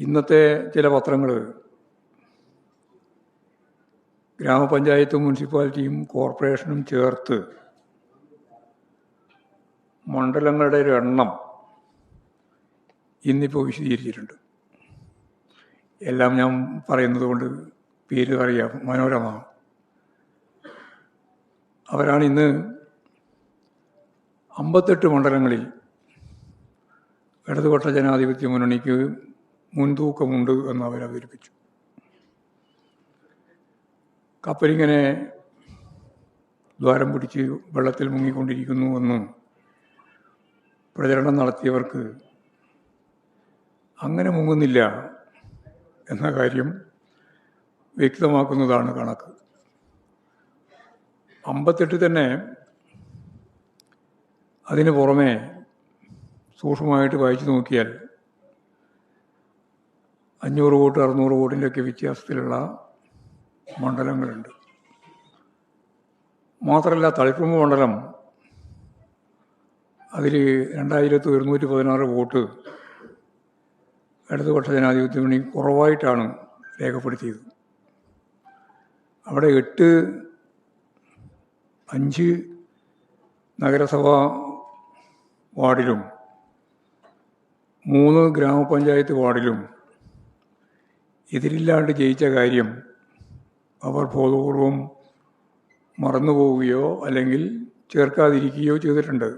ഇന്നത്തെ ചില പത്രങ്ങൾ ഗ്രാമപഞ്ചായത്തും മുനിസിപ്പാലിറ്റിയും കോർപ്പറേഷനും ചേർത്ത് മണ്ഡലങ്ങളുടെ ഒരു എണ്ണം ഇന്നിപ്പോൾ വിശദീകരിച്ചിട്ടുണ്ട്. എല്ലാം ഞാൻ പറയുന്നത് കൊണ്ട് പേര് അറിയാം. മനോരമ അവരാണ് ഇന്ന് 58 മണ്ഡലങ്ങളിൽ ഇടതുപക്ഷ ജനാധിപത്യ മുന്നണിക്ക് മുൻതൂക്കമുണ്ട് എന്ന് അവർ അവതരിപ്പിച്ചു. കപ്പലിങ്ങനെ ദ്വാരം പിടിച്ച് വെള്ളത്തിൽ മുങ്ങിക്കൊണ്ടിരിക്കുന്നുവെന്ന് പ്രചരണം നടത്തിയവർക്ക് അങ്ങനെ മുങ്ങുന്നില്ല എന്ന കാര്യം വ്യക്തമാക്കുന്നതാണ് കണക്ക്. 58 തന്നെ അതിന് പുറമെ സൂക്ഷ്മമായിട്ട് വായിച്ചു നോക്കിയാൽ 500 വോട്ട് 600 വോട്ടിൻ്റെയൊക്കെ വ്യത്യാസത്തിലുള്ള മണ്ഡലങ്ങളുണ്ട്. മാത്രമല്ല തളിപ്പറമ്പ് മണ്ഡലം അതിൽ 2116 വോട്ട് ഇടതുപക്ഷ ജനാധിപത്യ മുന്നണി കുറവായിട്ടാണ് രേഖപ്പെടുത്തിയത്. അവിടെ 5 നഗരസഭാ വാർഡിലും 3 ഗ്രാമപഞ്ചായത്ത് വാർഡിലും എതിരില്ലാണ്ട് ജയിച്ച കാര്യം അവർ ബോധപൂർവം മറന്നുപോവുകയോ അല്ലെങ്കിൽ ചേർക്കാതിരിക്കുകയോ ചെയ്തിട്ടുണ്ട്.